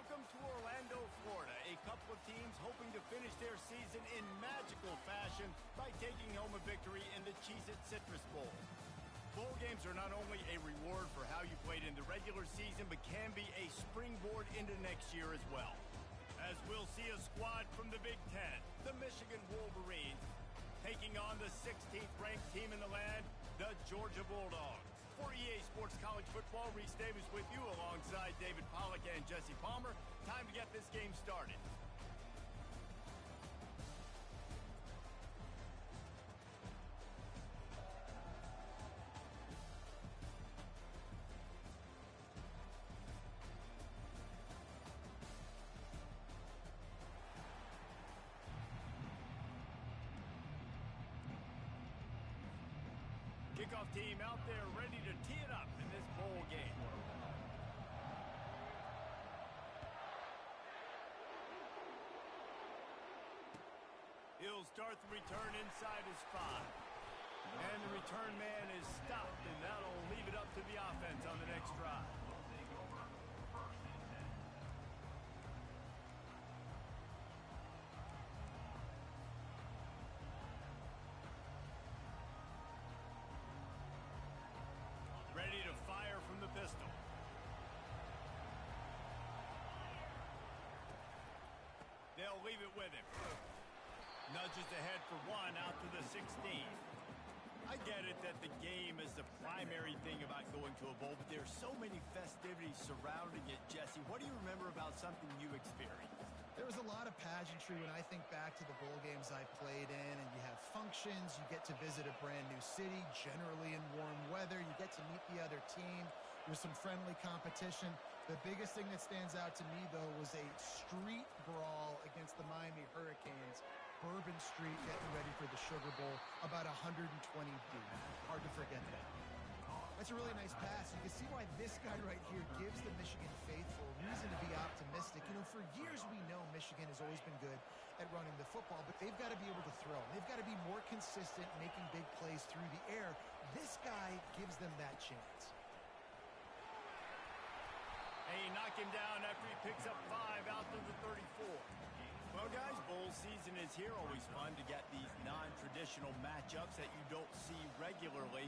Welcome to Orlando, Florida, a couple of teams hoping to finish their season in magical fashion by taking home a victory in the Cheez-It Citrus Bowl. Bowl games are not only a reward for how you played in the regular season, but can be a springboard into next year as well. As we'll see a squad from the Big Ten, the Michigan Wolverines, taking on the 16th ranked team in the land, the Georgia Bulldogs. For EA Sports College Football, Reese Davis with you alongside David Pollack and Jesse Palmer. Time to get this game started. Kickoff team out there ready to tee it up in this bowl game. He'll start the return inside his 5. And the return man is stopped, and that'll leave it up to the offense on the next drive. Ready to fire from the pistol. They'll leave it with him. Nudges ahead for 1 out to the 16. I get it that the game is the primary thing about going to a bowl, but there's so many festivities surrounding it, Jesse. What do you remember about something you experienced? There was a lot of pageantry when I think back to the bowl games I played in, and you have functions, you get to visit a brand new city, generally in warm weather, you get to meet the other team, there's some friendly competition. The biggest thing that stands out to me, though, was a street brawl against the Miami Hurricanes. Bourbon Street getting ready for the Sugar Bowl, about 120 deep. Hard to forget that. That's a really nice pass. You can see why this guy right here gives the Michigan faithful reason to be optimistic. You know, for years we know Michigan has always been good at running the football, but they've got to be able to throw. They've got to be more consistent making big plays through the air. This guy gives them that chance. Hey, knock him down after he picks up 5 out to the 34. Well, guys, bowl season is here. Always fun to get these non-traditional matchups that you don't see regularly.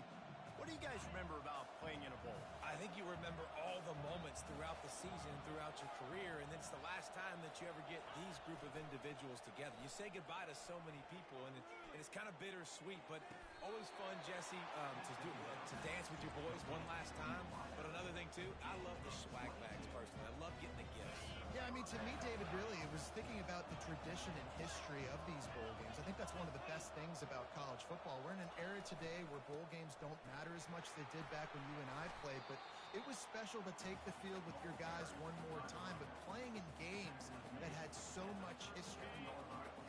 What do you guys remember about playing in a bowl? I think you remember all the moments throughout the season, throughout your career, and it's the last time that you ever get these group of individuals together. You say goodbye to so many people, and it's kind of bittersweet, but always fun, Jesse, to dance with your boys one last time. But another thing, too, I love the swag bags, personally. I love getting the gifts. Yeah, I mean, to me, David, really, it was thinking about the tradition and history of these bowl games. I think that's one of the best things about college football. We're in an era today where bowl games don't matter as much as they did back when you and I played, but it was special to take the field with your guys one more time, but playing in games that had so much history.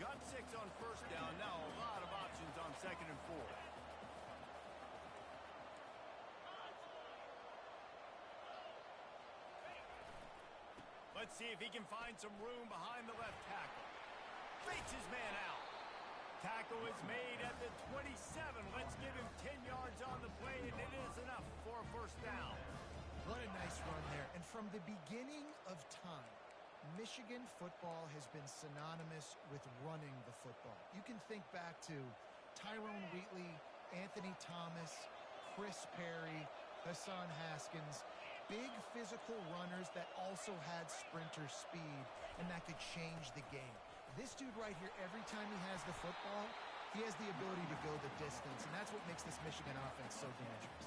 Got 6 on first down, now a lot of options on 2nd and 4. Let's see if he can find some room behind the left tackle. Fakes his man out. Tackle is made at the 27. Let's give him 10 yards on the play, and it is enough for a first down. What a nice run there. And from the beginning of time, Michigan football has been synonymous with running the football. You can think back to Tyrone Wheatley, Anthony Thomas, Chris Perry, Hassan Haskins, big physical runners that also had sprinter speed, and that could change the game. This dude right here, every time he has the football, he has the ability to go the distance, and that's what makes this Michigan offense so dangerous.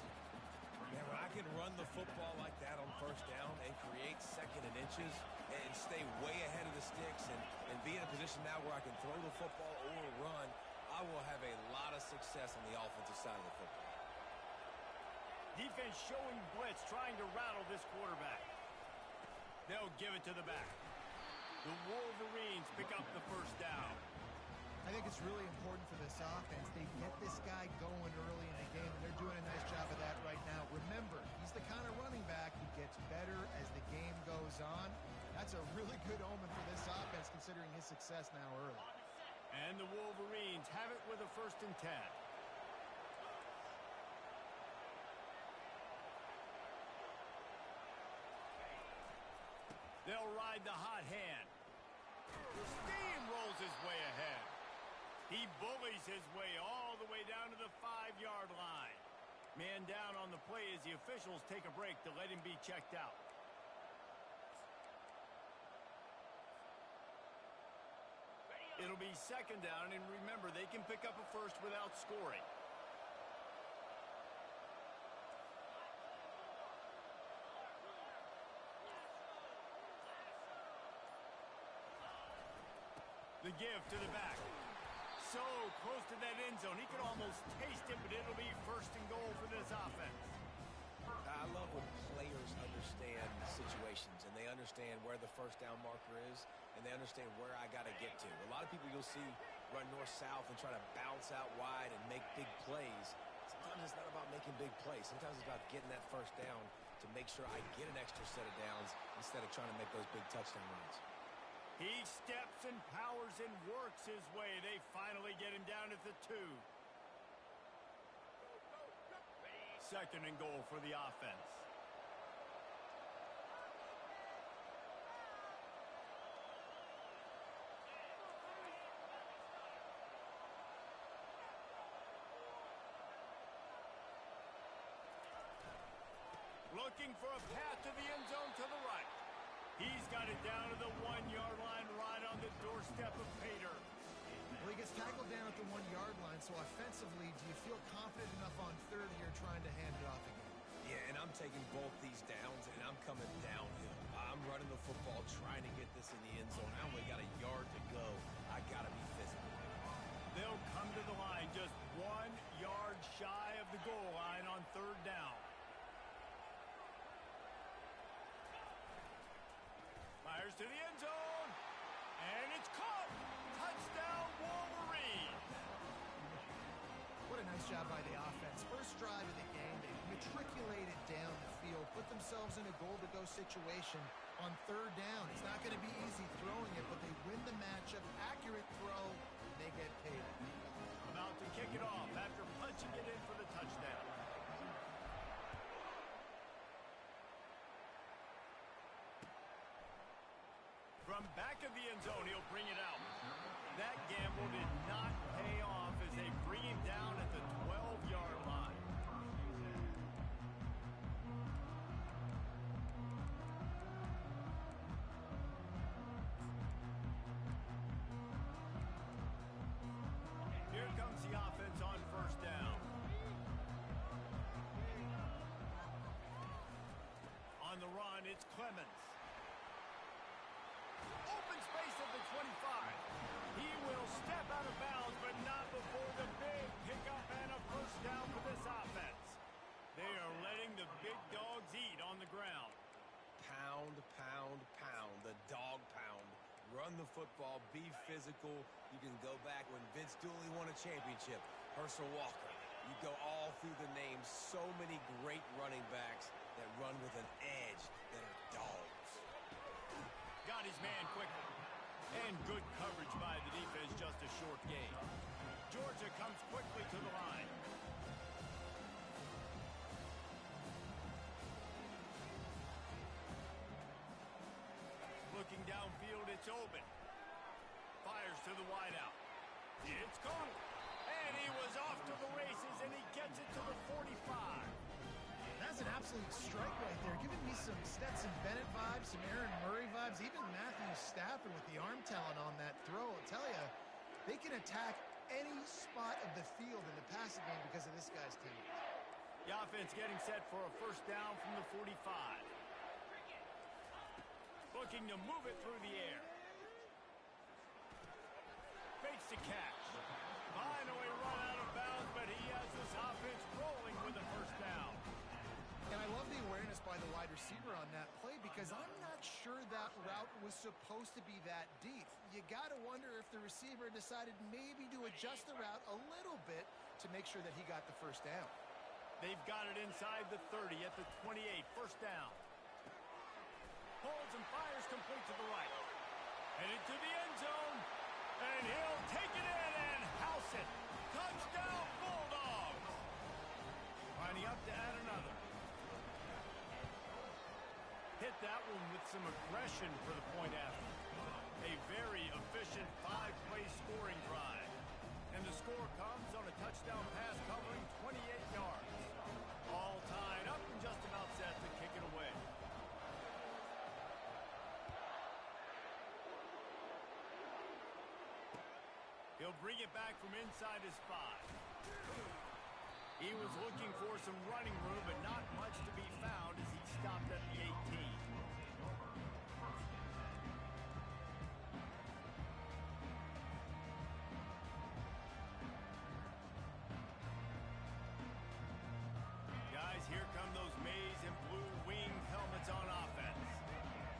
Man, when I can run the football like that on first down and create 2nd and inches and stay way ahead of the sticks and be in a position now where I can throw the football or run, I will have a lot of success on the offensive side of the football. Defense showing blitz, trying to rattle this quarterback. They'll give it to the back. The Wolverines pick up the first down. I think it's really important for this offense. They get this guy going early in the game, and they're doing a nice job of that right now. Remember, he's the kind of running back who gets better as the game goes on. That's a really good omen for this offense, considering his success now early. And the Wolverines have it with a 1st and 10. They'll they'll ride the hot hand. Steamrolls his way ahead. He bullies his way all the way down to the 5-yard line. Man down on the play as the officials take a break to let him be checked out. It'll be second down, and remember, they can pick up a first without scoring. The give to the back. So close to that end zone. He could almost taste it, but it'll be first and goal for this offense. I love when players understand situations and they understand where the first down marker is and they understand where I got to get to. A lot of people you'll see run north-south and try to bounce out wide and make big plays. Sometimes it's not about making big plays. Sometimes it's about getting that first down to make sure I get an extra set of downs instead of trying to make those big touchdown runs. He steps and powers and works his way. They finally get him down at the 2. Second and goal for the offense. Looking for a path to the end zone to the right. He's got it down to the 1-yard line right on the doorstep of Pater. Well, he gets tackled down at the 1-yard line, so offensively, do you feel confident enough on third you're trying to hand it off again? Yeah, and I'm taking both these downs, and I'm coming downhill. I'm running the football, trying to get this in the end zone. I only got a yard to go. I got to be physical. They'll come to the line just 1 yard shy of the goal line on third down. Fires to the end zone, and it's caught. Touchdown, Wolverine. What a nice job by the offense. First drive of the game, they matriculated down the field, put themselves in a goal-to-go situation on third down. It's not going to be easy throwing it, but they win the matchup. Accurate throw, and they get paid. About to kick it off after punching it in for the touchdown. From back of the end zone, he'll bring it out. That gamble did not pay off as they bring him down at the 12-yard line. Here comes the offense on first down. On the run, it's Clemens. Open space at the 25. He will step out of bounds, but not before the big pickup and a first down for this offense. They are letting the big dogs eat on the ground. Pound, pound, pound, the dog pound. Run the football, be physical. You can go back when Vince Dooley won a championship. Herschel Walker. You go all through the names. So many great running backs that run with an edge that are dogs. Got his man quickly. And good coverage by the defense, just a short gain. Georgia comes quickly to the line. Looking downfield, it's open. Fires to the wideout. It's caught. And he was off to the races, and he gets it to the 45. That's an absolute strike right there. Giving me some Stetson Bennett vibes, some Aaron Murray vibes, even Matthew Stafford with the arm talent on that throw. I'll tell you, they can attack any spot of the field in the passing game because of this guy's team. The offense getting set for a first down from the 45. Looking to move it through the air. Fakes the catch. Finally run out of bounds, but he has this offense rolling with a first down. And I love the awareness by the wide receiver on that play because I'm not sure that route was supposed to be that deep. You got to wonder if the receiver decided maybe to adjust the route a little bit to make sure that he got the first down. They've got it inside the 30 at the 28, first down. Holds and fires complete to the right. And into the end zone. And he'll take it in and house it. Touchdown, Bulldogs. Lining up to add another. Hit that one with some aggression for the point after. A very efficient 5-play scoring drive. And the score comes on a touchdown pass covering 28 yards. All tied up and just about set to kick it away. He'll bring it back from inside his 5. He was looking for some running room, but not much to be found as he stopped at the 18. Guys, here come those maize and blue winged helmets on offense.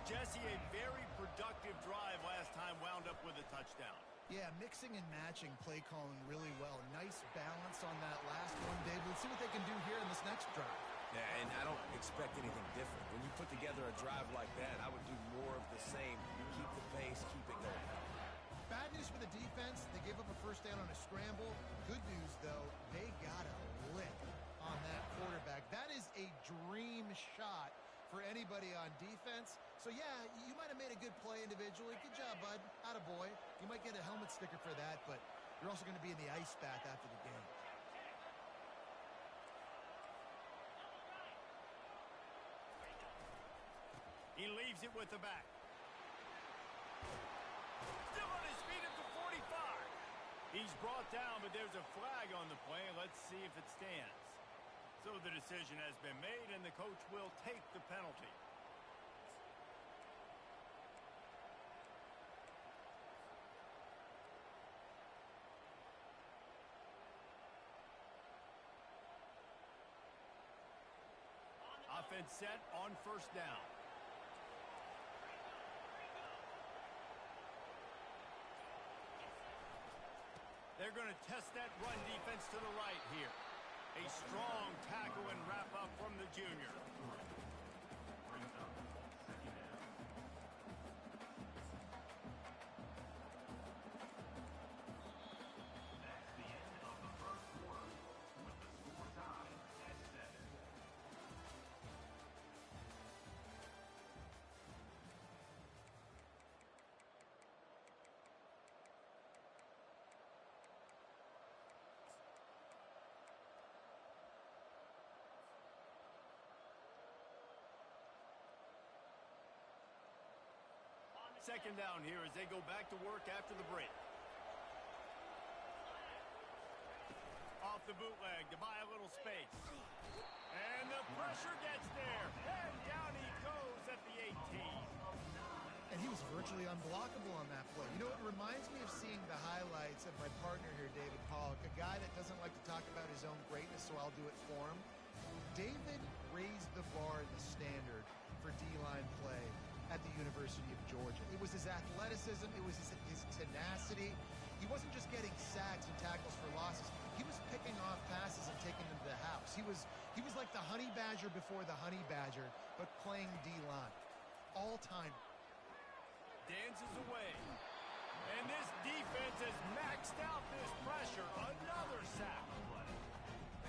Jesse, a very productive drive last time wound up with a touchdown. Yeah, mixing and matching play calling really well. Nice balance on that last one, Dave. Let's see what they can do here in this next drive. Yeah, and I don't expect anything different. When you put together a drive like that, I would do more of the same. Keep the pace, keep it going. Bad news for the defense. They gave up a first down on a scramble. Good news, though, they got a lick on that quarterback. That is a dream shot for anybody on defense. So, yeah, you might have made a good play individually. Good job, bud. Attaboy. You might get a helmet sticker for that, but you're also going to be in the ice bath after the game. He leaves it with the back. Still on his feet at the 45. He's brought down, but there's a flag on the play. Let's see if it stands. So the decision has been made, and the coach will take the penalty. Offense set on first down. They're going to test that run defense to the right here. A strong tackle and wrap up from the junior. Second down here as they go back to work after the break. Off the bootleg to buy a little space. And the pressure gets there. And down he goes at the 18. And he was virtually unblockable on that play. You know, it reminds me of seeing the highlights of my partner here, David Pollock, a guy that doesn't like to talk about his own greatness, so I'll do it for him. David raised the bar in the standard for D-line play at the University of Georgia. It was his athleticism, it was his tenacity. He wasn't just getting sacks and tackles for losses. He was picking off passes and taking them to the house. He was like the honey badger before the honey badger, but playing D-line. All-time. Dances away. And this defense has maxed out this pressure. Another sack.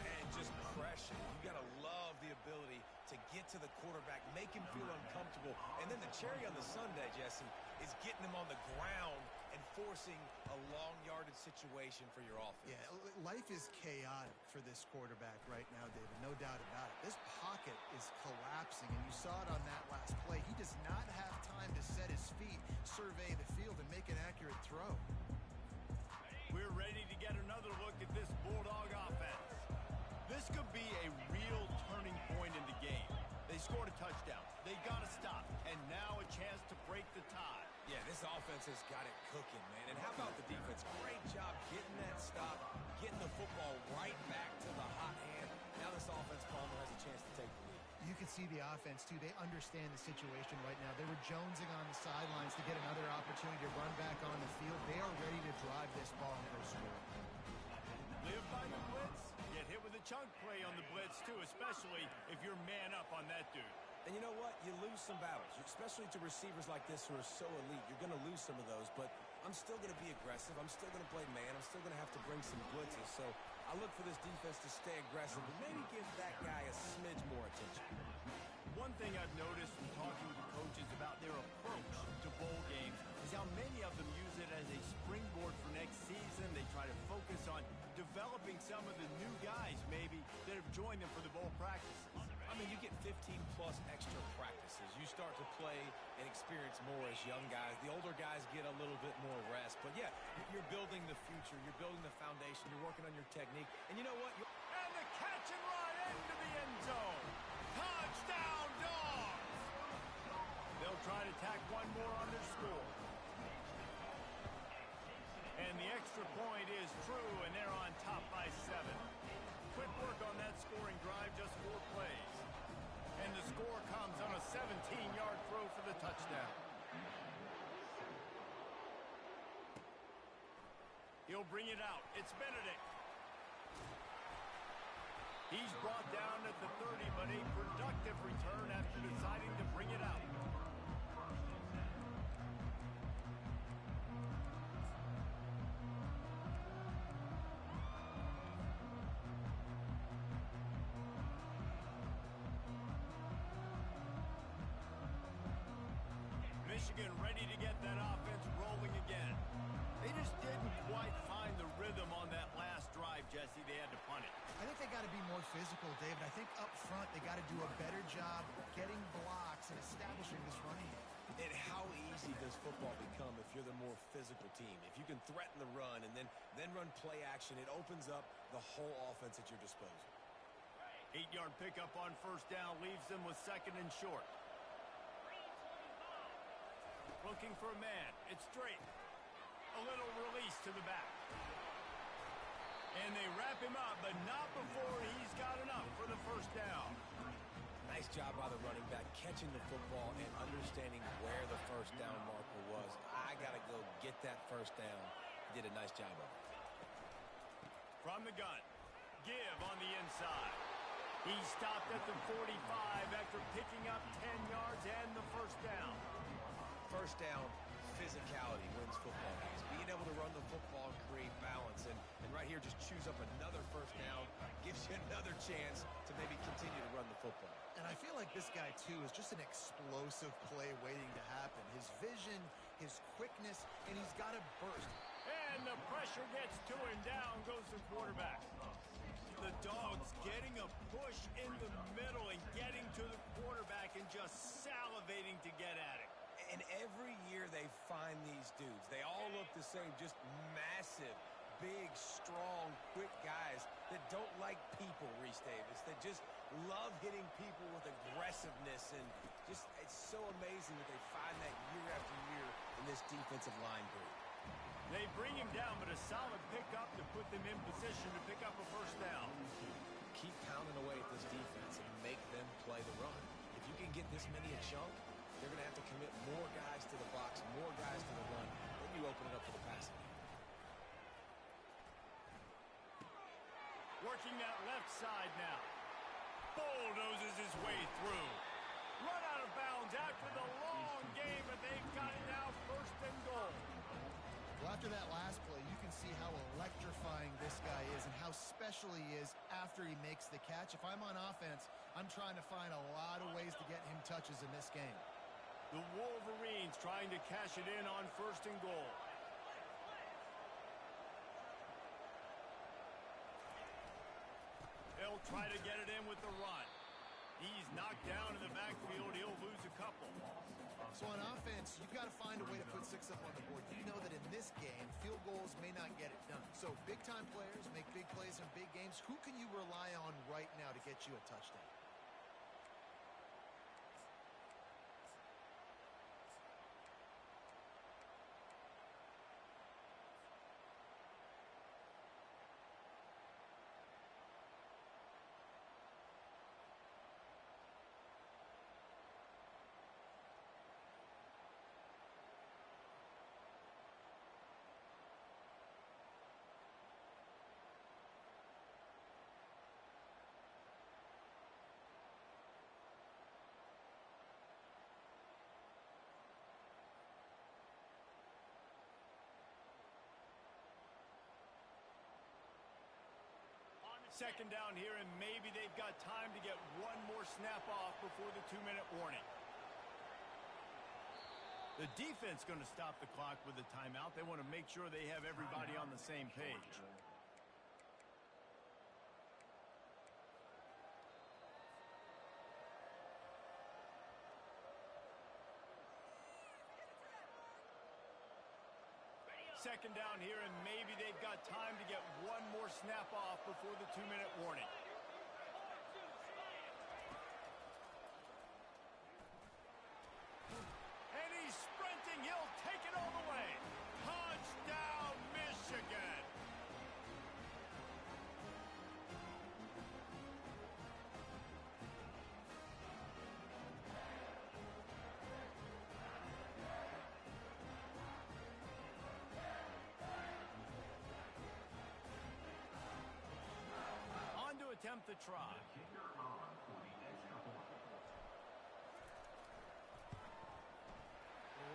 And just pressure. You got to love the ability to get to the quarterback, make him feel uncomfortable. And then the cherry on the sundae, Jesse, is getting him on the ground and forcing a long yardage situation for your offense. Yeah, life is chaotic for this quarterback right now, David, no doubt about it. This pocket is collapsing, and you saw it on that last play. He does not have time to set his feet, survey the field, and make an accurate throw. We're ready to get another look at this Bulldog offense. This could be a real turning point in the game. They scored a touchdown. They got to stop. And now a chance to break the tie. Yeah, this offense has got it cooking, man. And how about the defense? Great job getting that stop, getting the football right back to the hot hand. Now this offense, Palmer, has a chance to take the lead. You can see the offense, too. They understand the situation right now. They were jonesing on the sidelines to get another opportunity to run back on the field. They are ready to drive this ball and go score. Live by the blitz. Get hit with a chunk play on the blitz, too, especially if you're man up on that dude. And you know what? You lose some battles, especially to receivers like this who are so elite. You're going to lose some of those, but I'm still going to be aggressive. I'm still going to play man. I'm still going to have to bring some blitzes. So I look for this defense to stay aggressive and maybe give that guy a smidge more attention. One thing I've noticed from talking to coaches about their approach to bowl games is how many of them use it as a springboard for next season. They try to focus on developing some of the new guys, maybe, that have joined them for the bowl practices. I mean, you get 15-plus extra practices. You start to play and experience more as young guys. The older guys get a little bit more rest. But, yeah, you're building the future. You're building the foundation. You're working on your technique. And you know what? And the catch and run into the end zone. Touchdown, Dogs! They'll try to tack one more on their score. And the extra point is true, and they're on top by 7. Quick work on that scoring drive, just 4 plays. And the score comes on a 17-yard throw for the touchdown. He'll bring it out. It's Benedict. He's brought down at the 30, but a productive return after deciding to bring it out. Michigan ready to get that offense rolling again. They just didn't quite find the rhythm on that last drive, Jesse. They had to punt it. I think they got to be more physical, David. I think up front they got to do a better job getting blocks and establishing this running game. And how easy does football become if you're the more physical team? If you can threaten the run and then run play action, it opens up the whole offense at your disposal. 8-yard pickup on first down leaves them with 2nd and short. Looking for a man. It's straight. A little release to the back. And they wrap him up, but not before he's got enough for the first down. Nice job by the running back, catching the football and understanding where the first down marker was. I got to go get that first down. He did a nice job of it. From the gun. Give on the inside. He stopped at the 45 after picking up 10 yards and the first down. First down, physicality wins football games. Being able to run the football and create balance. And right here, just choose up another first down. Gives you another chance to maybe continue to run the football. And I feel like this guy, too, is just an explosive play waiting to happen. His vision, his quickness, and he's got a burst. And the pressure gets to him. Down goes the quarterback. The Dogs getting a push in the middle and getting to the quarterback and just salivating to get at it. And every year they find these dudes. They all look the same, just massive, big, strong, quick guys that don't like people, Reese Davis, that just love hitting people with aggressiveness. And just, it's so amazing that they find that year after year in this defensive line group. They bring him down, but a solid pickup to put them in position to pick up a first down. Keep pounding away at this defense and make them play the run. If you can get this many a chunk, they're going to have to commit more guys to the box, more guys to the run. Then you open it up for the passing game. Working that left side now. Bulldozes his way through. Run out of bounds after the long game, but they've got it now 1st and goal. Well, after that last play, you can see how electrifying this guy is and how special he is after he makes the catch. If I'm on offense, I'm trying to find a lot of ways to get him touches in this game. The Wolverines trying to cash it in on 1st and goal. They'll try to get it in with the run. He's knocked down in the backfield. He'll lose a couple. So on offense, you've got to find a way to put 6 up on the board. You know that in this game, field goals may not get it done. So big-time players make big plays in big games. Who can you rely on right now to get you a touchdown? Second down here, and maybe they've got time to get one more snap off before the 2-minute warning. The defense going to stop the clock with a timeout. They want to make sure they have everybody on the same page. Second down here, and maybe they've got time to get one more snap off before the 2-minute warning. And he's sprinting. He'll take it all the way. Touchdown, Michigan. Attempt the try.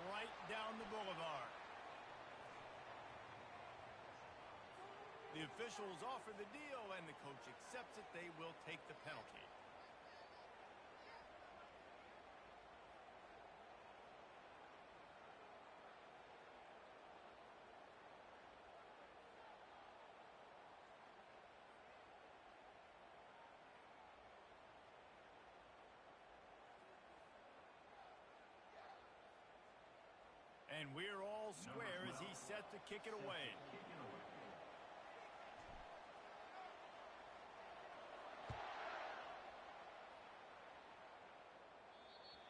Right down the boulevard. The officials offer the deal, and the coach accepts it. They will take the penalty. And we're all square as he's set to kick it away.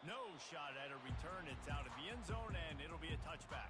No shot at a return. It's out of the end zone, and it'll be a touchback.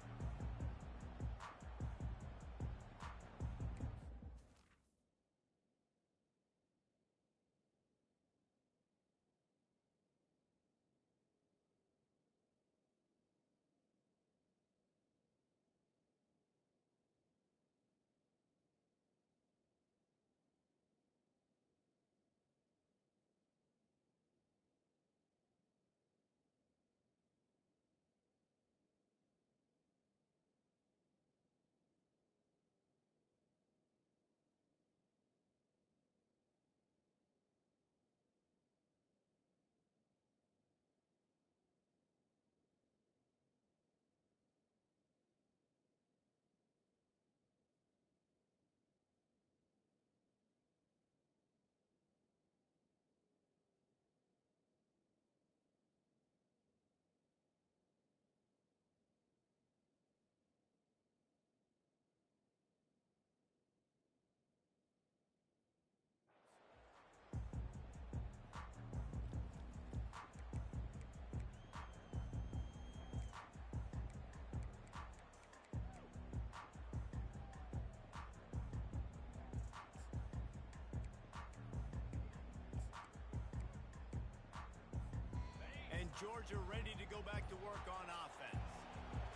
Georgia ready to go back to work on offense.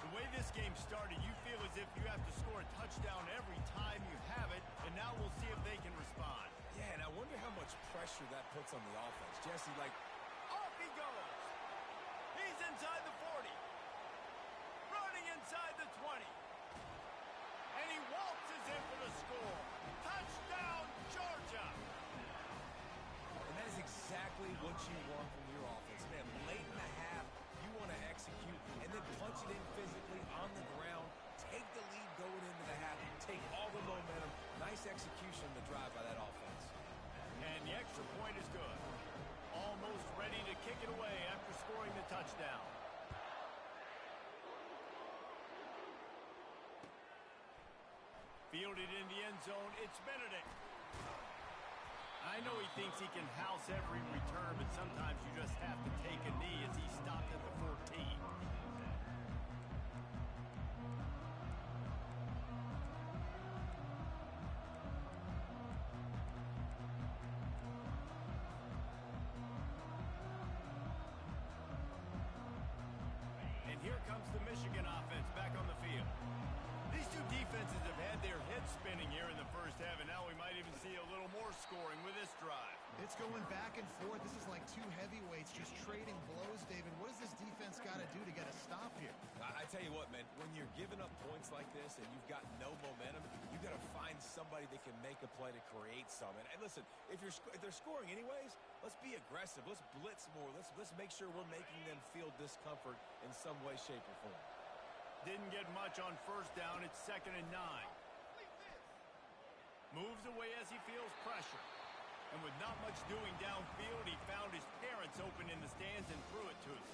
The way this game started, you feel as if you have to score a touchdown every time you have it, and now we'll see if they can respond. Yeah, and I wonder how much pressure that puts on the offense. Jesse, like, off he goes. He's inside the 40. Running inside the 20. And he waltzes in for the score. Touchdown, Georgia. And that is exactly what you want from your offense. Man, late in the half, you want to execute and then punch it in physically on the ground, take the lead going into the half, take all the momentum. Nice execution on the drive by that offense. And the extra point is good. Almost ready to kick it away after scoring the touchdown. Fielded in the end zone, it's Benedict. I know he thinks he can house every return, but sometimes you just have to take a knee as he stopped at the 14. And here comes the Michigan offense back on the field. These two defenses have had their heads spinning here in the first have, and now we might even see a little more scoring with this drive. It's going back and forth. This is like two heavyweights just trading blows, David. What does this defense got to do to get a stop here? I tell you what, man, when you're giving up points like this and you've got no momentum, you've got to find somebody that can make a play to create some. And listen, if they're scoring anyways, let's be aggressive. Let's blitz more. Let's make sure we're making them feel discomfort in some way, shape, or form. Didn't get much on first down. It's 2nd and 9. Moves away as he feels pressure. And with not much doing downfield, he found his parents open in the stands and threw it to them.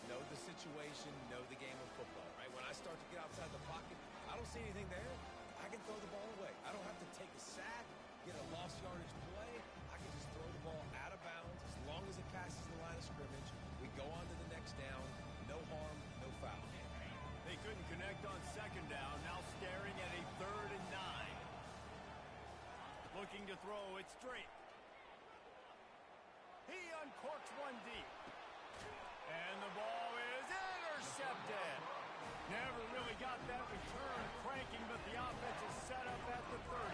Know the situation, know the game of football, right? When I start to get outside the pocket, I don't see anything there. I can throw the ball away. I don't have to take a sack, get a lost yardage play. I can just throw the ball out of bounds as long as it passes the line of scrimmage. We go on to the next down. No harm, no foul. They couldn't connect on 2nd down. Now staring at a 3rd and 9. Looking to throw, it's Drake. He uncorks one deep. And the ball is intercepted. Never really got that return cranking, but the offense is set up at the 30.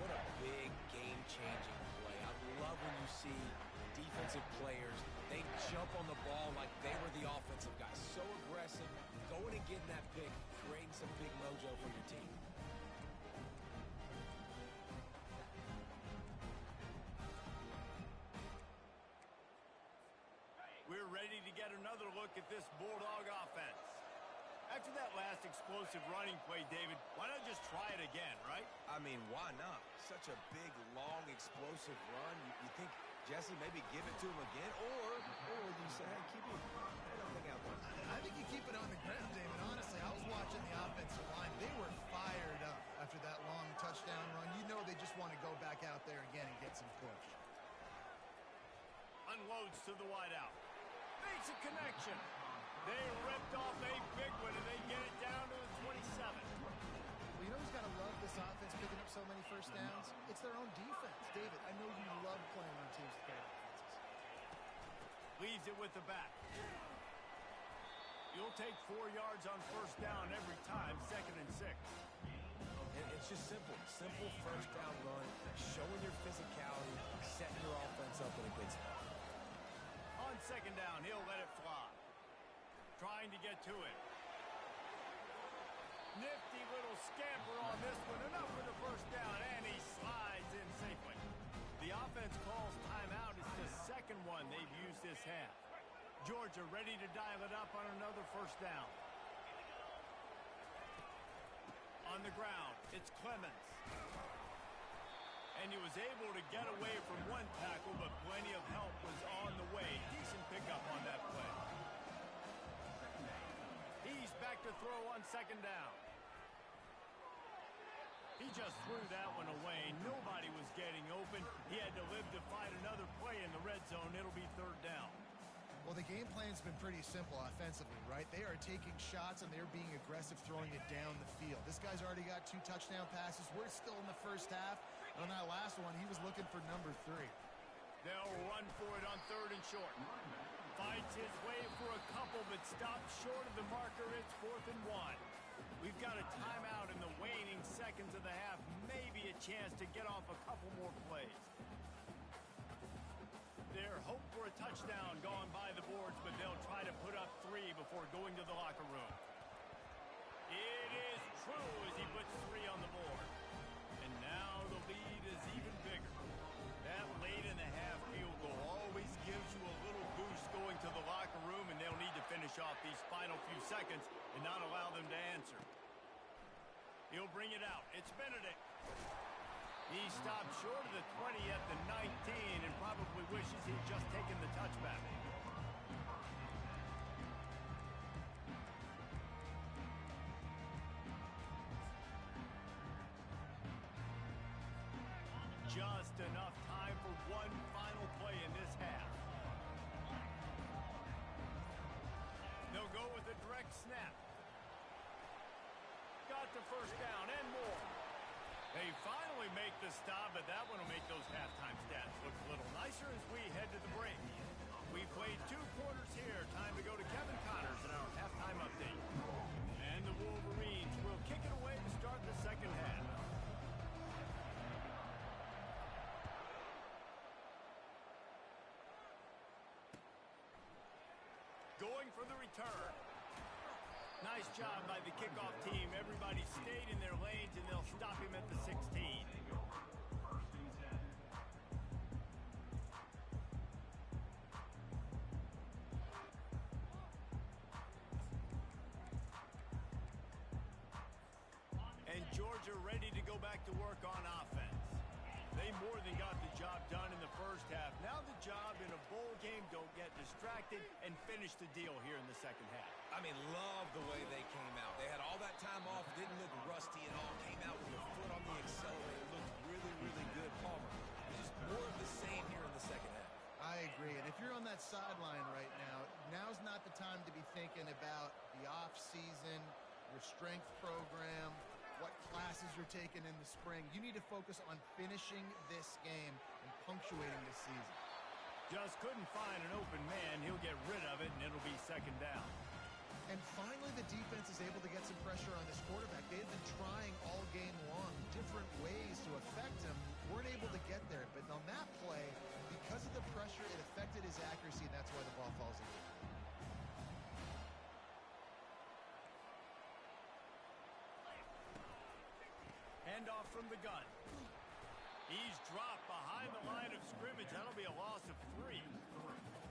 What a big game-changing play. I love when you see defensive players, they jump on the ball like they were the offensive guys. So aggressive, going and getting that pick, creating some big mojo for your team. We're ready to get another look at this Bulldog offense. After that last explosive running play, David, why not just try it again, right? I mean, why not? Such a big, long, explosive run. You think, Jesse, maybe give it to him again? Or you say, hey, keep it, put that thing out there. I think you keep it on the ground, David. Honestly, I was watching the offensive line. They were fired up after that long touchdown run. You know they just want to go back out there again and get some push. Unloads to the wideout. Makes a connection. They ripped off a big one, and they get it down to the 27. Well, you know who's got to love this offense picking up so many first downs? It's their own defense. David, I know you love playing on teams with great offenses. Leaves it with the back. You'll take 4 yards on first down every time, 2nd and 6. It's just simple. Simple first down run, showing your physicality, setting your offense up in a good spot. On 2nd down, he'll let it fly. Trying to get to it. Nifty little scamper on this one. Enough for the first down, and he slides in safely. The offense calls timeout. It's the second one they've used this half. Georgia ready to dial it up on another first down. On the ground, it's Clemens. And he was able to get away from one tackle, but plenty of help was on the way. Decent pickup on that play. He's back to throw on 2nd down. He just threw that one away. Nobody was getting open. He had to live to fight another play in the red zone. It'll be 3rd down. Well, the game plan's been pretty simple offensively, right? They are taking shots, and they're being aggressive, throwing it down the field. This guy's already got 2 touchdown passes. We're still in the first half. And on that last one, he was looking for number 3. They'll run for it on 3rd and short. Fights his way for a couple, but stops short of the marker. It's 4th and 1. We've got a timeout in the waning seconds of the half. Maybe a chance to get off a couple more plays. Their hope for a touchdown gone by the boards, but they'll try to put up 3 before going to the locker room. It is true as he puts 3 on the board. And now the lead is even bigger. That late in the half field goal always gives you a little boost going to the locker room, and they'll need to finish off these final few seconds and not allow them to answer. He'll bring it out. It's Benedict. He stopped short of the 20 at the 19 and probably wishes he'd just taken the touchback. Just enough time for one final play in this half. They'll go with a direct snap. Got the first down and more. They finally make the stop, but that one will make those halftime stats look a little nicer as we head to the break. We played 2 quarters here. Time to go to Kevin Connors in our halftime update. And the Wolverines will kick it away to start the second half. going for the return. Nice job by the kickoff team. Everybody stayed in their lanes, and they'll stop him at the 16. And Georgia ready to go back to work on offense. They more than got the job done in the first half. Now the job in a bowl game, don't get distracted and finish the deal here in the second half. I mean, love the way they came out. They had all that time off, didn't look rusty at all, came out with their foot on the accelerator, looked really, really good. Palmer, just more of the same here in the second half. I agree. And if you're on that sideline right now, now's not the time to be thinking about the off season, your strength program, what classes you're taking in the spring. You need to focus on finishing this game and punctuating this season. Just couldn't find an open man. He'll get rid of it, and it'll be second down. And finally, the defense is able to get some pressure on this quarterback. They've been trying all game long different ways to affect him. Weren't able to get there. But on that play, because of the pressure, it affected his accuracy, and that's why the ball falls in. Handoff from the gun. He's dropped behind the line of scrimmage. That'll be a loss of 3.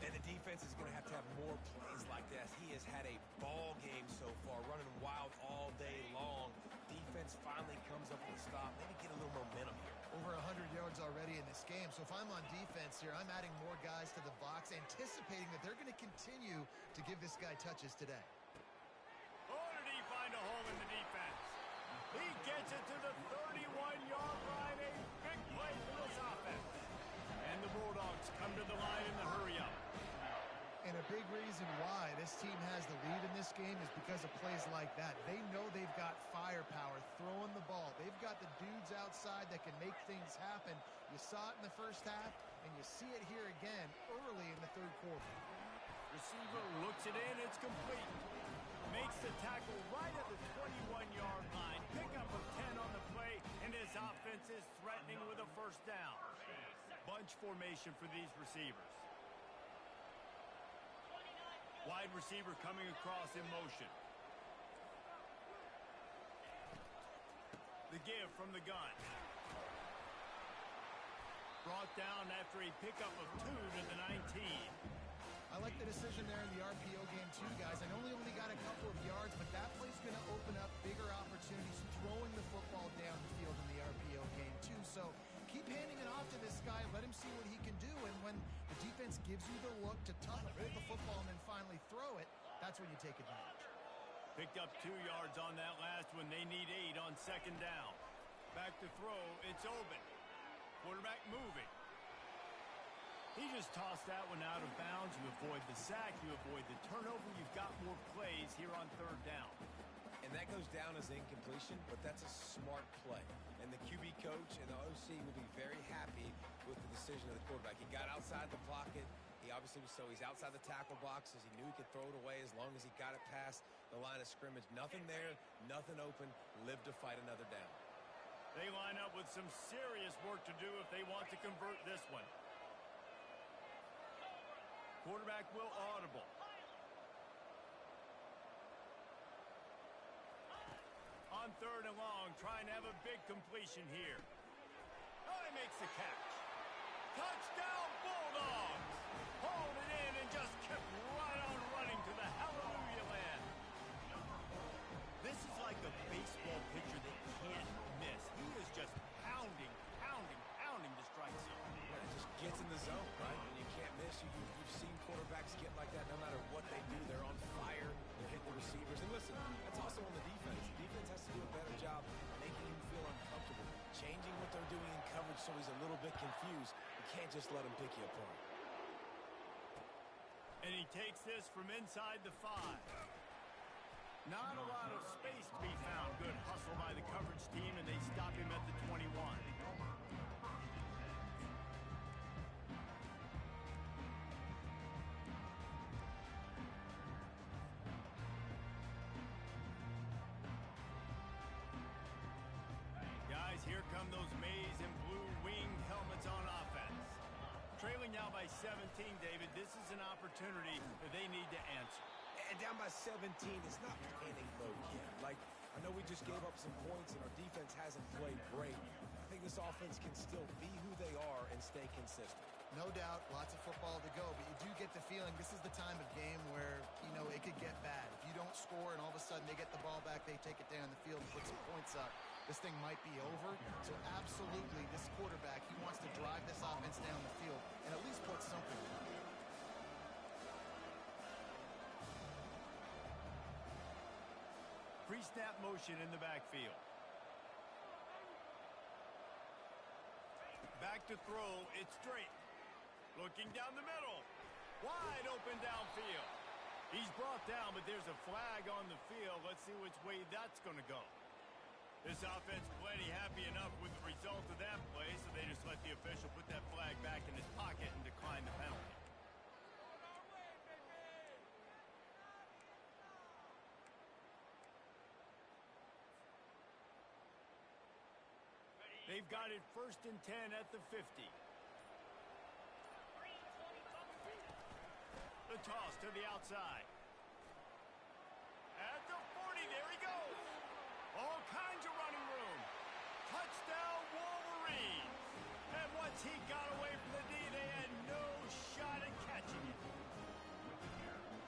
And the defense is going to have more plays like that. He has had a ball game so far, running wild all day long. Defense finally comes up with a stop. Maybe get a little momentum here. Over 100 yards already in this game. So if I'm on defense here, I'm adding more guys to the box, anticipating that they're going to continue to give this guy touches today. Oh, did he find a hole in the defense? He gets it to the 31-yard line. A big play for this offense. And the Bulldogs come to the line in the hurry-up. And a big reason why this team has the lead in this game is because of plays like that. They know they've got firepower throwing the ball. They've got the dudes outside that can make things happen. You saw it in the first half, and you see it here again early in the third quarter. Receiver looks it in. It's complete. Makes the tackle right at the 21-yard line. Pickup of 10 on the play, and his offense is threatening with a first down. Bunch formation for these receivers. Wide receiver coming across in motion. The give from the gun. Brought down after a pickup of 2 to the 19. I like the decision there in the RPO game too, guys. I know he only got a couple of yards, but that play's going to open up bigger opportunities throwing the football down the field in the RPO game too. So keep handing it off to this guy. Let him see what he can do. And when the defense gives you the look to hold the football and then finally throw it, that's when you take advantage. Picked up 2 yards on that last one. They need 8 on second down. Back to throw. It's open. Quarterback moving. He just tossed that one out of bounds. You avoid the sack. You avoid the turnover. You've got more plays here on third down. And that goes down as incompletion, but that's a smart play. And the QB coach and the OC will be very happy with the decision of the quarterback. He got outside the pocket. He obviously was he's outside the tackle boxes. He knew he could throw it away as long as he got it past the line of scrimmage. Nothing there, nothing open. Live to fight another down. They line up with some serious work to do if they want to convert this one. Quarterback will audible. On third and long, trying to have a big completion here. Oh, he makes the catch. Touchdown, Bulldogs! Hauled it in and just kept right on running to the hallelujah land. This is like a baseball pitcher that can't miss. He is just pounding the strike zone. Yeah, it just gets in the zone, right? When you can't miss, you've seen quarterbacks get like that no matter what they do. They're on fire. They hit the receivers. And listen, that's also on the defense. The defense has to do a better job making him feel uncomfortable, changing what they're doing in coverage so he's a little bit confused. You can't just let him pick you apart. And he takes this from inside the 5. Not a lot of space to be found. Good hustle by the coverage team, and they stop him at the 21. Guys, here come those maize and blue winged helmets on offense. Trailing now by 17, David. This is an opportunity that they need to answer. And down by 17, it's not panic mode yet. Like, I know we just gave up some points and our defense hasn't played great. I think this offense can still be who they are and stay consistent. No doubt, lots of football to go, but you do get the feeling this is the time of game where, it could get bad. If you don't score and all of a sudden they get the ball back, they take it down the field and put some points up, this thing might be over. So absolutely, this quarterback, he wants to drive this offense down the field and at least put something on it. Pre-snap motion in the backfield. Back to throw, it's straight. Looking down the middle. Wide open downfield. He's brought down, but there's a flag on the field. Let's see which way that's going to go. This offense plenty happy enough with the result of that play, so they just let the official put that flag back in his pocket and decline the penalty. They've got it 1st and 10 at the 50. The toss to the outside. At the 40, there he goes. All kinds of running room. Touchdown, Wolverines. And once he got away from the D, they had no shot at catching it.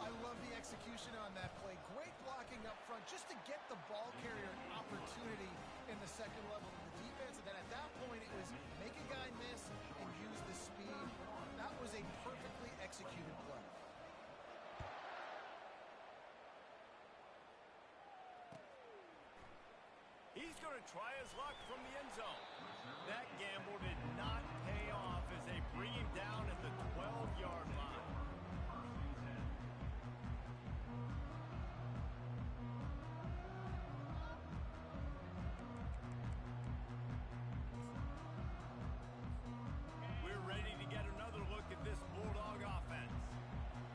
I love the execution on that play. Great blocking up front just to get the ball carrier an opportunity in the second level of the defense. And then at that point, it was make a guy miss and use the speed. That was a perfectly executed play. He's going to try his luck from the end zone. That gamble did not pay off as they bring him down at the 12-yard line. We're ready to get another look at this Bulldog offense.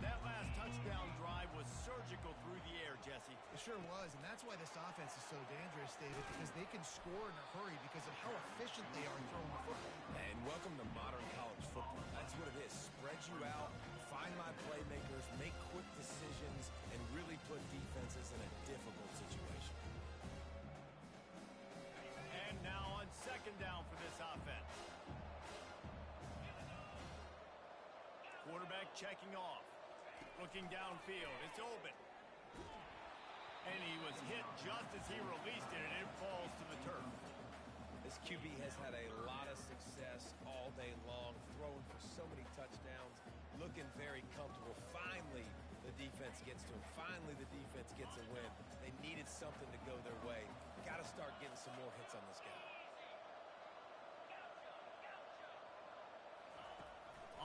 That last touchdown drive was surgical through the air, Jesse. It sure was, and that's why this offense is so dangerous, David, because they can score in a hurry because of how efficient they are throwing the football. And welcome to modern college football. That's what it is. Spread you out, find my playmakers, make quick decisions, and really put defenses in a difficult situation. And now on 2nd down for this offense. Quarterback checking off. Looking downfield, it's open. And he was hit just as he released it, and it falls to the turf. This QB has had a lot of success all day long, throwing for so many touchdowns, looking very comfortable. Finally, the defense gets to him. Finally, the defense gets a win. They needed something to go their way. Got to start getting some more hits on this guy.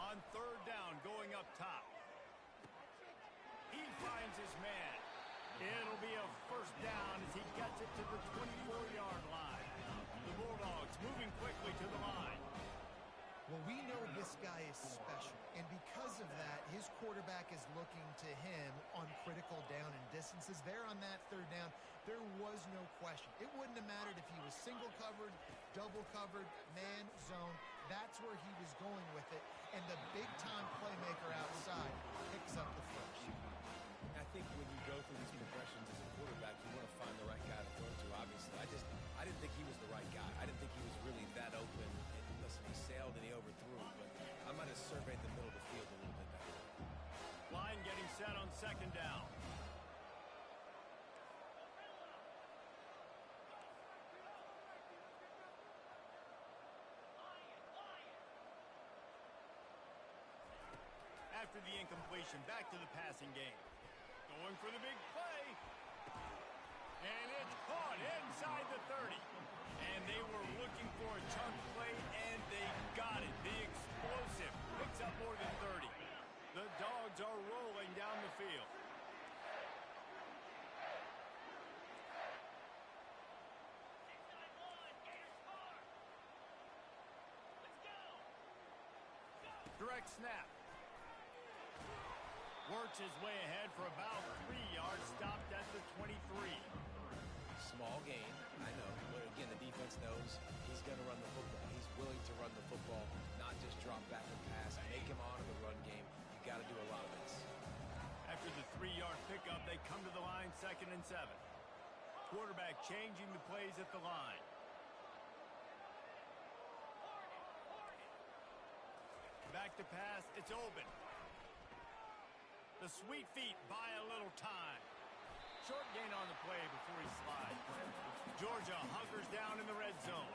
On 3rd down, going up top. He finds his man. It'll be a 1st down as he gets it to the 24-yard line. The Bulldogs moving quickly to the line. Well, we know this guy is special, and because of that, his quarterback is looking to him on critical down and distances. There on that 3rd down, there was no question. It wouldn't have mattered if he was single covered, double covered, man, zone. That's where he was going with it, and the big-time playmaker outside picks up the first. I think when you go through these progressions as a quarterback, you want to find the right guy to throw to, obviously. I didn't think he was the right guy. I didn't think he was really that open. And listen, he sailed and he overthrew, but I might have surveyed the middle of the field a little bit better. Line getting set on 2nd down. After the incompletion, back to the passing game. Going for the big play. And it's caught inside the 30. And they were looking for a chunk play, and they got it. The explosive picks up more than 30. The Dogs are rolling down the field. Direct snap. Works his way ahead for about 3 yards, stopped at the 23. Small gain, I know, but again, the defense knows he's going to run the football. He's willing to run the football, not just drop back and pass. After the 3-yard pickup, they come to the line 2nd and 7. Quarterback changing the plays at the line. Back to pass, it's open. The sweet feet buy a little time. Short gain on the play before he slides. Georgia hunkers down in the red zone.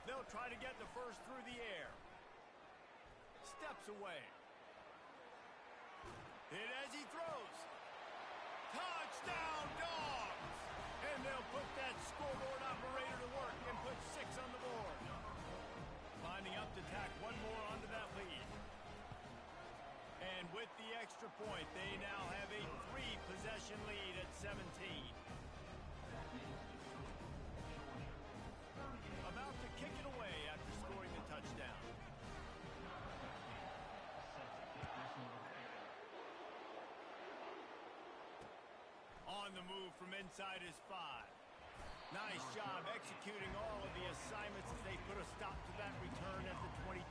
They'll try to get the first through the air. Steps away. Hit as he throws. Touchdown, Dogs! And they'll put that scoreboard operator to work and put 6 on the board. Lining up to tack one more onto that lead. And with the extra point, they now have a 3-possession lead at 17. About to kick it away after scoring the touchdown. On the move from inside his 5. Nice job executing all of the assignments as they put a stop to that return at the 22.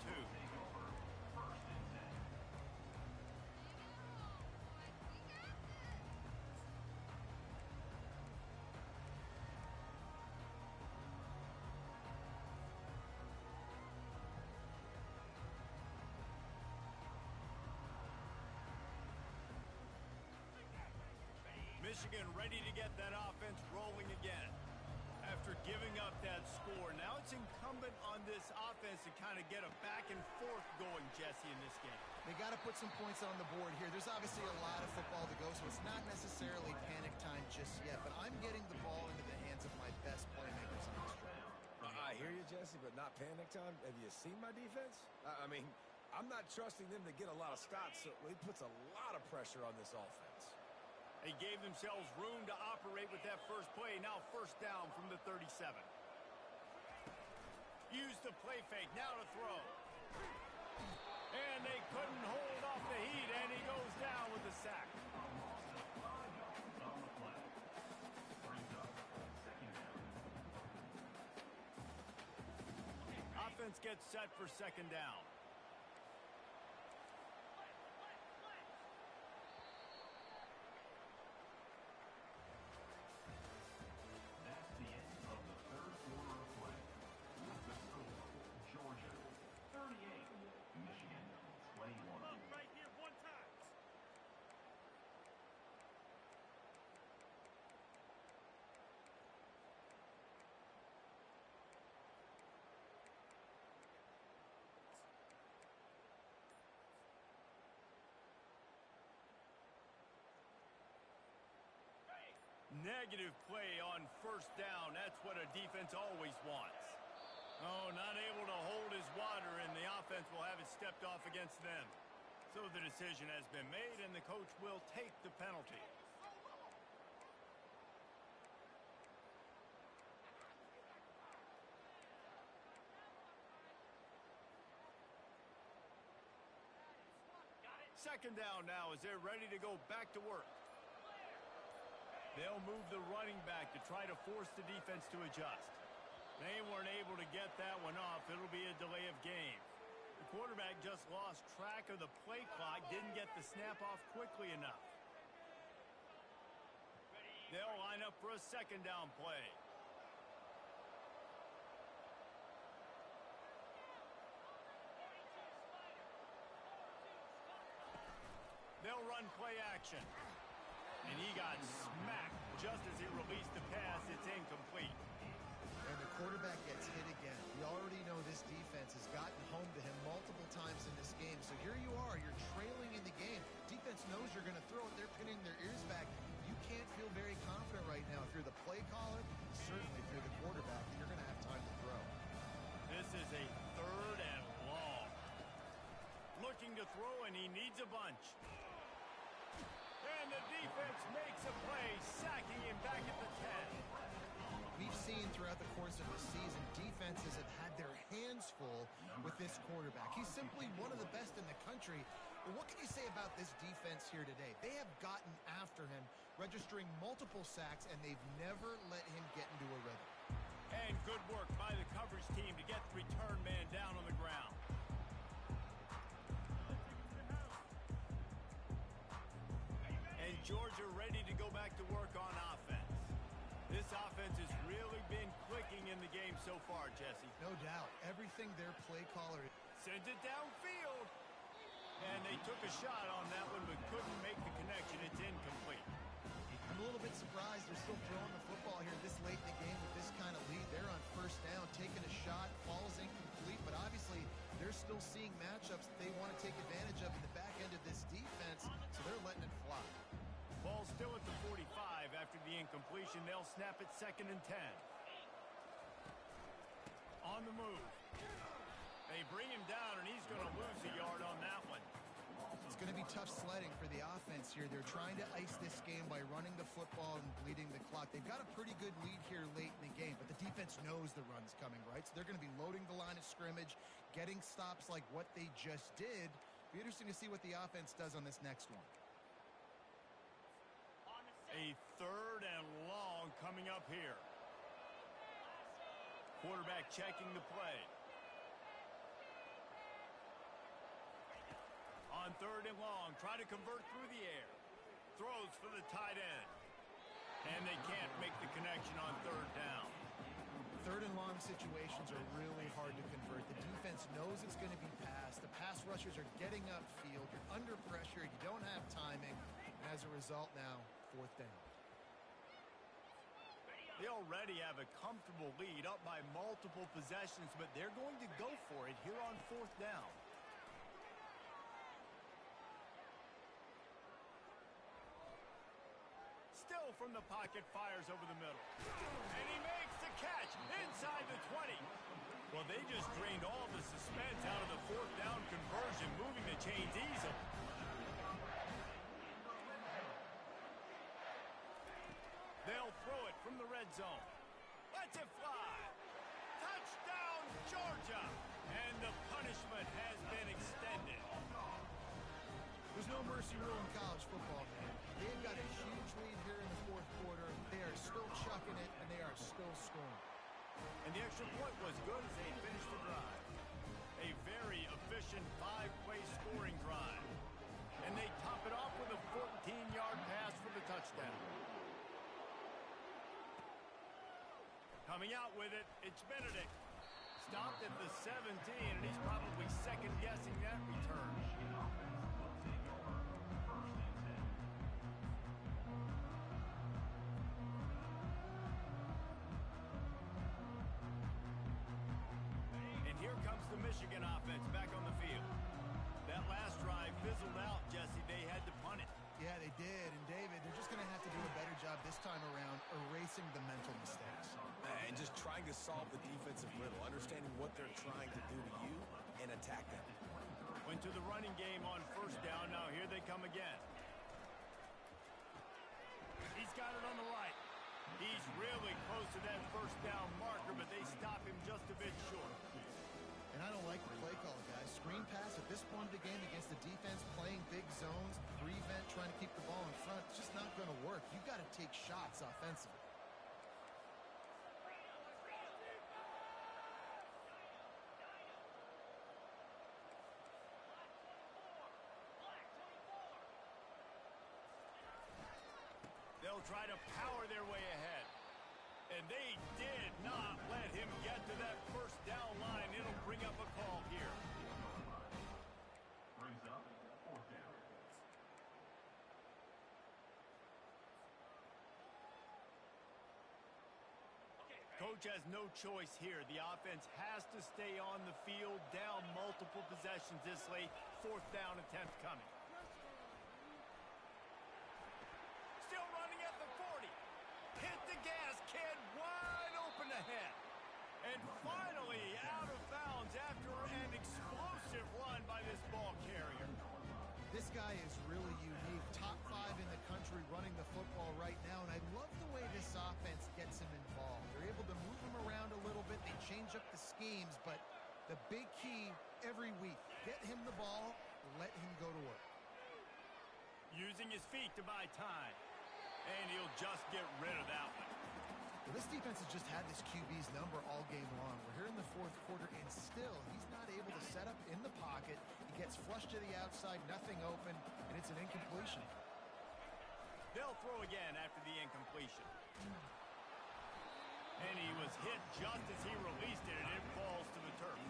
Michigan ready to get that offense rolling again. After giving up that score, now it's incumbent on this offense to kind of get a back and forth going, Jesse, in this game. They got to put some points on the board here. There's obviously a lot of football to go, so it's not necessarily panic time just yet, but I'm getting the ball into the hands of my best playmakers on this drive. I hear you, Jesse, but not panic time. Have you seen my defense? I mean, I'm not trusting them to get a lot of stops, so it puts a lot of pressure on this offense. They gave themselves room to operate with that first play. Now first down from the 37. Use the play fake. Now to throw. And they couldn't hold off the heat, and he goes down with a sack. Offense gets set for 2nd down. Negative play on first down. That's what a defense always wants. Oh, not able to hold his water, and the offense will have it stepped off against them. So the decision has been made, and the coach will take the penalty. Second down now as they're ready to go back to work. They'll move the running back to try to force the defense to adjust. They weren't able to get that one off. It'll be a delay of game. The quarterback just lost track of the play clock, didn't get the snap off quickly enough. They'll line up for a 2nd down play. They'll run play action. And he got smacked just as he released the pass. It's incomplete. And the quarterback gets hit again. We already know this defense has gotten home to him multiple times in this game. So here you are. You're trailing in the game. Defense knows you're going to throw it. They're pinning their ears back. You can't feel very confident right now if you're the play caller, certainly if you're the quarterback, that you're going to have time to throw. This is a 3rd and long. Looking to throw, and he needs a bunch. And the defense makes a play, sacking him back at the 10. We've seen throughout the course of the season, defenses have had their hands full with this quarterback. He's simply one of the best in the country. But what can you say about this defense here today? They have gotten after him, registering multiple sacks, and they've never let him get into a rhythm. And good work by the coverage team to get the return man down on the ground. And Georgia ready to go back to work on offense. This offense has really been clicking in the game so far, Jesse. No doubt. Everything their play caller sends it downfield. And they took a shot on that one, but couldn't make the connection. It's incomplete. I'm a little bit surprised they're still throwing the football here this late in the game with this kind of lead. They're on first down, taking a shot, falls incomplete, but obviously they're still seeing matchups that they want to take advantage of in the back end of this defense, so they're letting it fly. Ball still at the 45 after the incompletion. They'll snap it 2nd and 10. On the move. They bring him down, and he's going to lose a yard on that one. It's going to be tough sledding for the offense here. They're trying to ice this game by running the football and bleeding the clock. They've got a pretty good lead here late in the game, but the defense knows the run's coming, right? So they're going to be loading the line of scrimmage, getting stops like what they just did. Be interesting to see what the offense does on this next one. A 3rd and long coming up here. Quarterback checking the play. On 3rd and long, try to convert through the air. Throws for the tight end. And they can't make the connection on 3rd down. 3rd and long situations are really hard to convert. The defense knows it's going to be passed. The pass rushers are getting upfield. You're under pressure. You don't have timing. And as a result now, 4th down. They already have a comfortable lead up by multiple possessions, but they're going to go for it here on 4th down. Still from the pocket, fires over the middle. And he makes the catch inside the 20. Well, they just drained all the suspense out of the 4th down conversion, moving the chains easily. They'll throw it from the red zone. Lets it fly. Touchdown, Georgia. And the punishment has been extended. There's no mercy rule in college football, man. They've got a huge lead here in the 4th quarter. They are still chucking it, and they are still scoring. And the extra point was good as they finished the drive. A very efficient 5-play scoring drive. And they top it off with a 14-yard pass for the touchdown. Coming out with it, it's Benedict. Stopped at the 17, and he's probably second-guessing that return. And here comes the Michigan offense back on the field. That last drive fizzled out, Jesse. They had to punt it. Yeah, they did. And, David, they're just going to have to do a better job this time around erasing the mental mistakes. And just trying to solve the defensive riddle, understanding what they're trying to do to you and attack them. Went to the running game on 1st down. Now here they come again. He's got it on the right. He's really close to that 1st down marker, but they stop him just a bit short. And I don't like the play call, guys. Screen pass at this point of the game against the defense playing big zones, prevent, trying to keep the ball in front. It's just not going to work. You've got to take shots offensively. They'll try to power their way ahead. And they did not let him get to that 1st down line. It'll bring up a call here. Brings up 4th down. Coach has no choice here. The offense has to stay on the field, down multiple possessions this late. 4th down attempt coming. Still running at the 40. Hit the gas, kid. Wide open ahead. And finally out of bounds after an explosive run by this ball carrier. This guy is really unique. Top 5 in the country running the football right now, and I love the way this offense gets him involved. They're able to move him The big key every week, get him the ball, let him go to work. Using his feet to buy time. And he'll just get rid of that one. Well, this defense has just had this QB's number all game long. We're here in the fourth quarter, and still he's not able to set up in the pocket. He gets flushed to the outside, nothing open, and it's an incompletion. They'll throw again after the incompletion. And he was hit just as he released it, and it falls to the turf.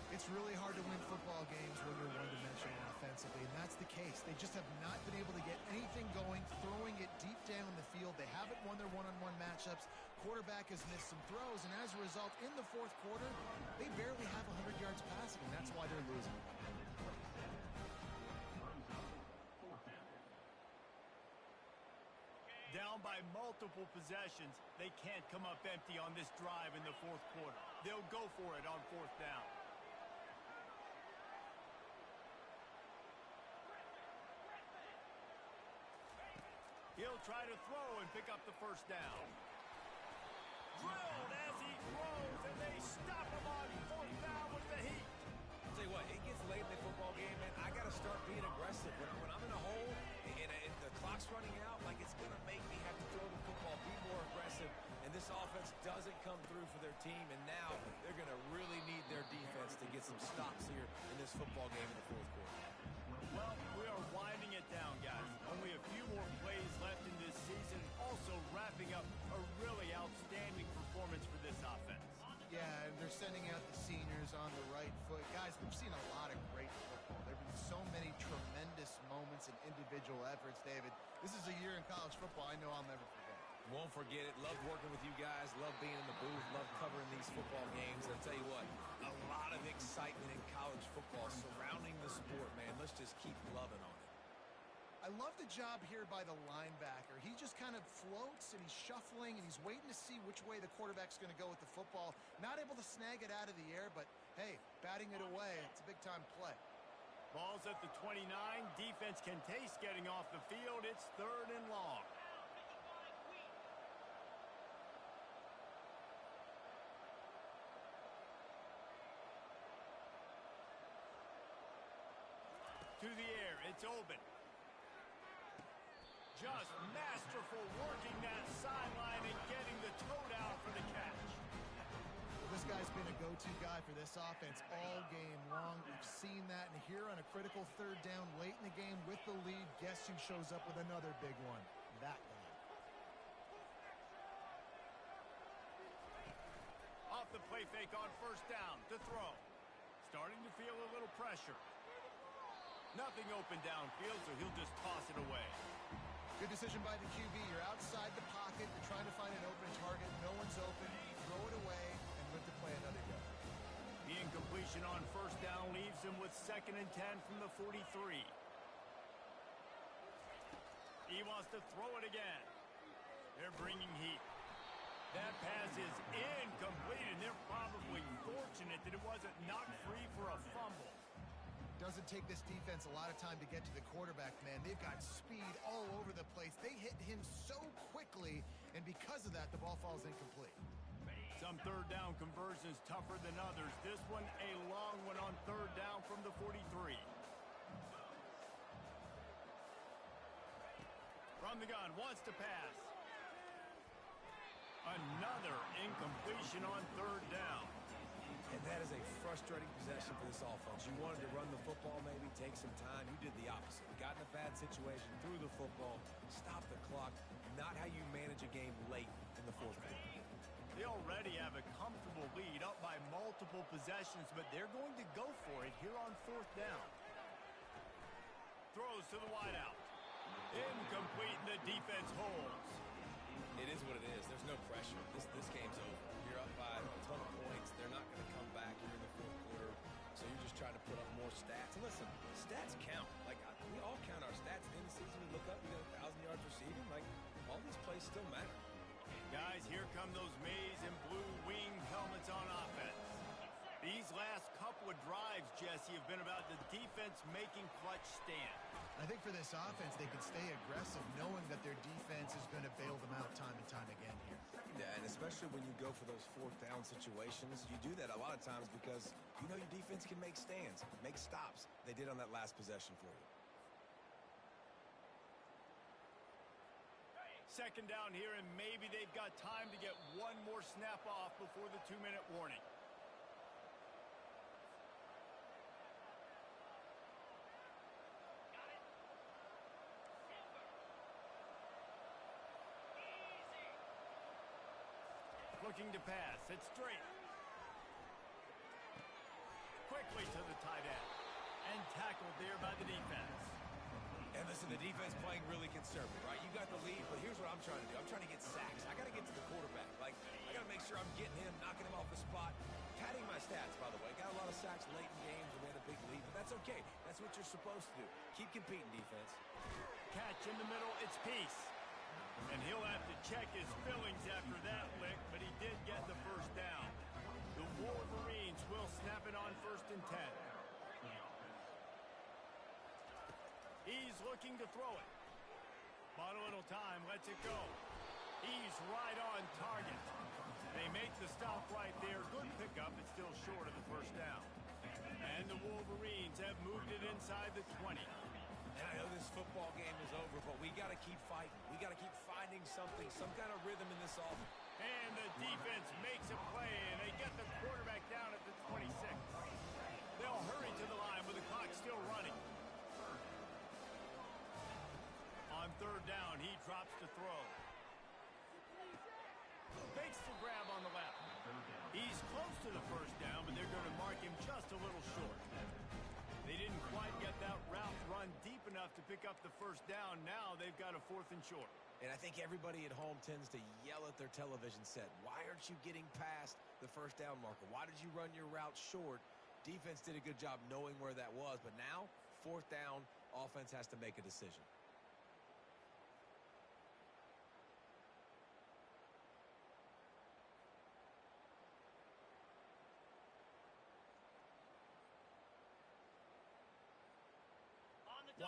It's really hard to win football games when you're one-dimensional offensively, and that's the case. They just have not been able to get anything going, throwing it deep down the field. They haven't won their one-on-one matchups. Quarterback has missed some throws, and as a result, in the fourth quarter, they barely have 100 yards passing, and that's why they're losing. Down by multiple possessions, they can't come up empty on this drive in the fourth quarter. They'll go for it on fourth down. He'll try to throw and pick up the first down. Drilled as he throws, and they stop him on fourth down with the heat. I'll tell you what, it gets late in the football game, man. I got to start being aggressive. When I'm in a hole and the clock's running out, like it's going to make me have to throw the football, be more aggressive. And this offense doesn't come through for their team, and now they're going to really need their defense to get some stops here in this football game in the fourth quarter. Well, we are winding it down, guys. Only a few more plays left in this season. Also wrapping up a really outstanding performance for this offense. Yeah, and they're sending out the seniors on the right foot. Guys, we've seen a lot of great football. There have been so many tremendous moments and individual efforts, David. This is a year in college football I know I'll never forget. Won't forget it. Love working with you guys. Love being in the booth. Love covering these football games. And I'll tell you what, a lot of excitement in college football surrounding the sport, man. Let's just keep loving on it. I love the job here by the linebacker. He just kind of floats, and he's shuffling, and he's waiting to see which way the quarterback's going to go with the football. Not able to snag it out of the air, but, hey, batting it away, it's a big-time play. Ball's at the 29. Defense can taste getting off the field. It's 3rd and long. To the air, it's open. Just masterful working that sideline and getting the toe down for the catch. Well, this guy's been a go-to guy for this offense all game long. We've seen that, and here on a critical 3rd down late in the game with the lead, guess who shows up with another big one? That guy. Off the play fake on 1st down to throw. Starting to feel a little pressure. Nothing open downfield, so he'll just toss it away. Good decision by the QB. You're outside the pocket. You're trying to find an open target. No one's open. Throw it away and live to play another day. The incompletion on 1st down leaves him with 2nd and 10 from the 43. He wants to throw it again. They're bringing heat. That pass is incomplete, and they're probably fortunate that it wasn't knocked free for a fumble. Doesn't take this defense a lot of time to get to the quarterback, man. They've got speed all over the place. They hit him so quickly, and because of that, the ball falls incomplete. Some 3rd down conversions tougher than others. This one, a long one on 3rd down from the 43. From the gun, wants to pass. Another incompletion on 3rd down. And that is a frustrating possession for this offense. You wanted to run the football, maybe take some time. You did the opposite. Got in a bad situation, threw the football, stopped the clock. Not how you manage a game late in the fourth quarter. They already have a comfortable lead up by multiple possessions, but they're going to go for it here on 4th down. Throws to the wideout. Incomplete, and the defense holds. It is what it is. There's no pressure. This game's over. You're up by a ton of points. They're not going to come back here in the fourth quarter. So you're just trying to put up more stats. And listen, stats count. Like, we all count our stats. At the end of the season, we look up, we got 1,000 yards receiving. Like, all these plays still matter. Guys, here come those maize and blue winged helmets on offense. These last couple of drives, Jesse, have been about the defense making clutch stand. I think for this offense, they can stay aggressive knowing that their defense is going to bail them out time and time again here. Yeah, and especially especially when you go for those fourth down situations. You do that a lot of times because you know your defense can make stands, make stops. They did on that last possession for you. Second down here, and maybe they've got time to get one more snap off before the 2-minute warning. Looking to pass. It's straight. Quickly to the tight end. And tackled there by the defense. And listen, the defense playing really conservative, right? You got the lead, but here's what I'm trying to do. I'm trying to get sacks. I got to get to the quarterback. Like, I got to make sure I'm getting him, knocking him off the spot. Padding my stats, by the way. Got a lot of sacks late in games when we had a big lead, but that's okay. That's what you're supposed to do. Keep competing, defense. Catch in the middle. It's Peace. And he'll have to check his fillings after that lick, but he did get the first down. The Wolverines will snap it on 1st and 10. He's looking to throw it. Bought a little time, lets it go. He's right on target. They make the stop right there. Good pickup. It's still short of the first down. And the Wolverines have moved it inside the 20. And I know this football game is over, but we got to keep fighting. We got to keep finding something, some kind of rhythm in this offense. And the defense makes a play, and they get the quarterback down at the 26. They'll hurry to the line with the clock still running. On 3rd down, he drops to throw. Fakes the grab on the left. He's close to the first down, but they're going to mark him just a little short. They didn't quite get that route run deep enough to pick up the first down. Now they've got a 4th and short. And I think everybody at home tends to yell at their television set. Why aren't you getting past the first down marker? Why did you run your route short? Defense did a good job knowing where that was, but now 4th down, offense has to make a decision.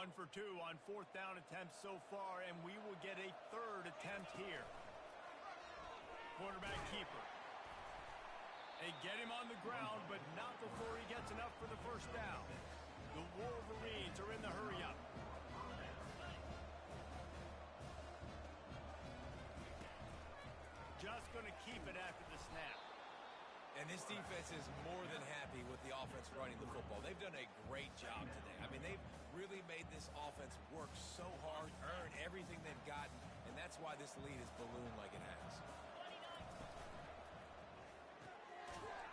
One for 2 on 4th down attempts so far, and we will get a 3rd attempt here. Quarterback keeper. They get him on the ground, but not before he gets enough for the first down. The Wolverines are in the hurry-up. Just going to keep it after the snap. And this defense is more than happy with the offense running the football. They've done a great job today. I mean, they've really made this offense work so hard, earn everything they've gotten, and that's why this lead is ballooned like it has.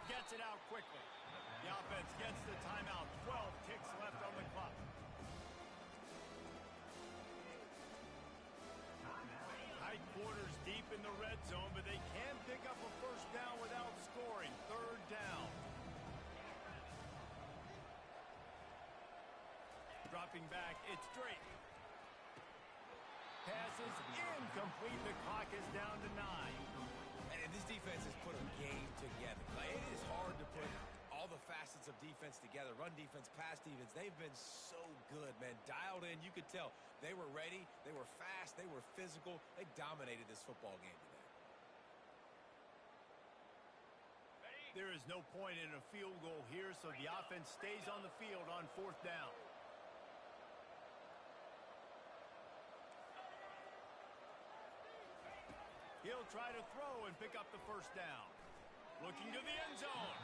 Gets it out quickly. The offense gets the timeout. 12 ticks left on the clock. Tight quarters deep in the red zone, but they can pick up a first down without scoring. 3rd down. Dropping back, it's straight. Passes incomplete. The clock is down to 9. And this defense has put a game together. Like, it is hard to put all the facets of defense together. Run defense, pass defense. They've been so good, man. Dialed in. You could tell they were ready. They were fast. They were physical. They dominated this football game today. There is no point in a field goal here, so the offense stays on the field on 4th down. He'll try to throw and pick up the first down. Looking to the end zone.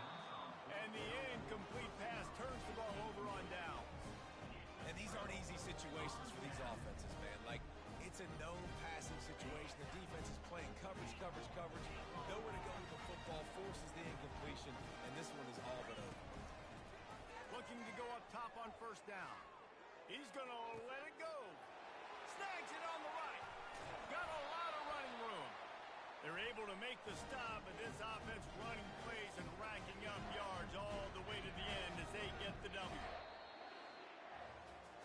And the incomplete pass turns the ball over on down. And these aren't easy situations for these offenses, man. Like, it's a known passing situation. The defense is playing coverage. Nowhere to go with the football, forces the incompletion, and this one is all but over. Looking to go up top on first down. He's going to let it go. Snags it on the right. Got a lot of running room. They're able to make the stop, but this offense running plays and racking up yards all the way to the end as they get the W.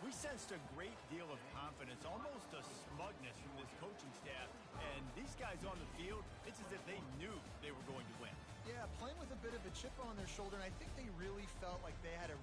We sensed a great deal of confidence, almost a smugness from this coaching staff. And these guys on the field, it's as if they knew they were going to win. Yeah, playing with a bit of a chip on their shoulder, and I think they really felt like they had a